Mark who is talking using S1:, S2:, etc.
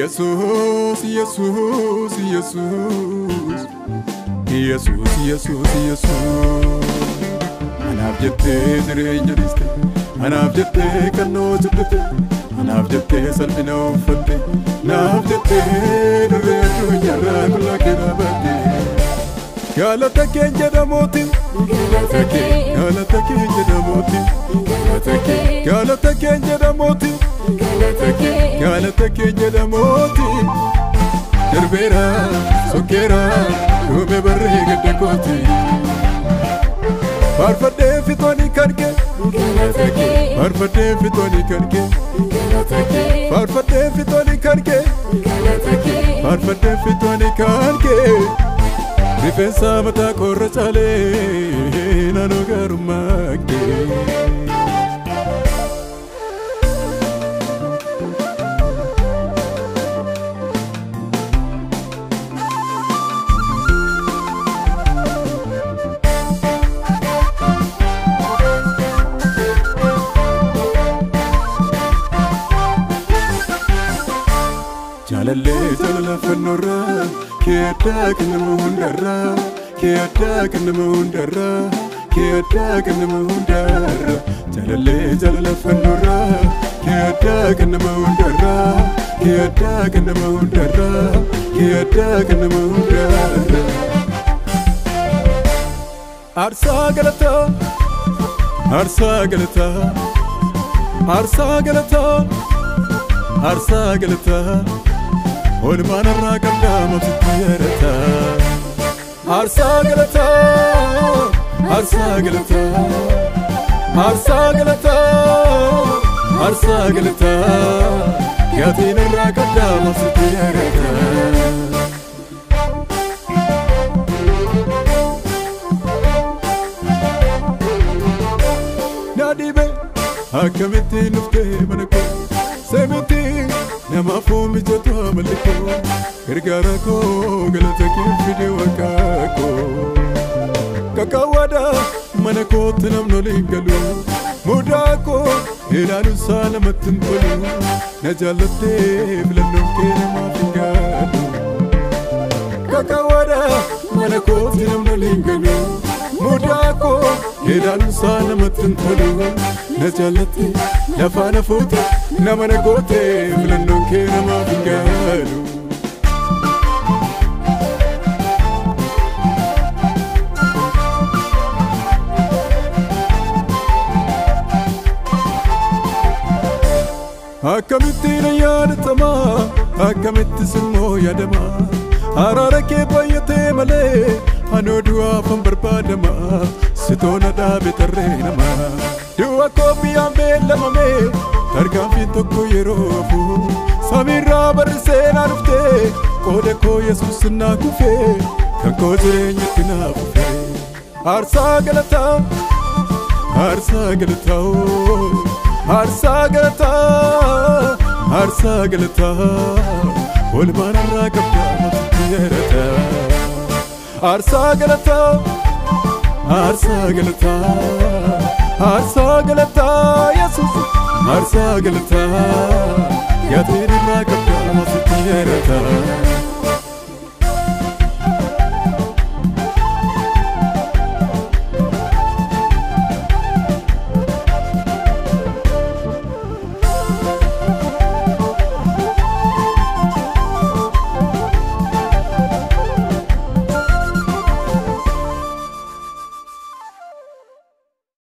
S1: Jesus, Jesus, Jesus, Jesus, Jesus, Jesus. Anaaf jettee jireenya dhiiste, anaaf jettee kannoo jibbite, anaaf jettee salphina uffatte, naaf jettee dirree addunyaarraa qullaa kee dhaabatte. Galata keenya namooti, galata keenya namooti, galata keenya namooti, galata keenya namooti. Darbera, sokera, dhume barree gadda kooti. Farfadhee fitooni kanke, farfadhee fitooni kanke, farfadhee fitooni kanke, farfadhee fitooni kanke. Rifeensa mataa korra caalee naannoo gaarummaa kee. Jalalle jalala fannora, keeda kanama hundarra, keeda kanama hundarra, keeda kanama hundarra. Jalalle jalala fannora, keeda kanama hundarra, keeda kanama hundarra, keeda kanama hundarra. Arsa galata, arsa galata, arsa galata, arsa galata. Olmaan irraa qabdama sitteerata. Arsa galata, arsa galata, arsa galata, arsa galata. Gaatiin irraa qabdama sitteerata. Naadibe akkamittiin dhuftee mana koo seemiti. Nama fomi jatu amaliko, gargaara koo galata kee fide waqaa koo. Kakawada mana kootti namni waliin galu, mudaa koo ilaaluun saalamatti hin tolu. Na jaallattee filannoon kee namaaf hin gaadhu. Kakawada mana kootti namni waliin galu, mudaa koo ilaaluun saalamatti hin tolu. Na jaallattee lafaan hafuuti nama na goote filannoon kee namaaf hin gaadhu. Akkamittiin yaadatama, akkamittis immoo yaadama. Araara kee baay'atee malee anoo du'aaf hin barbaadama. Sitoona dhaabe tarree namaa du'a koo biyyaan beellamame. Tarkaanfiin tokko yeroo hafu samiirraa barrisee naa dhuftee qooda koo Yesuus naa kufee kan koo jireenyatti naa kufee. Aarsaa galataa, aarsaa galataa, aarsaa galataa, aarsaa galataa. Olmaan irraa qabdama sitteerata. Aarsaa galataa, aarsaa galataa, aarsaa galataa Yesuus. Arsa galata, gaatiin irraa qabdama sitteerata.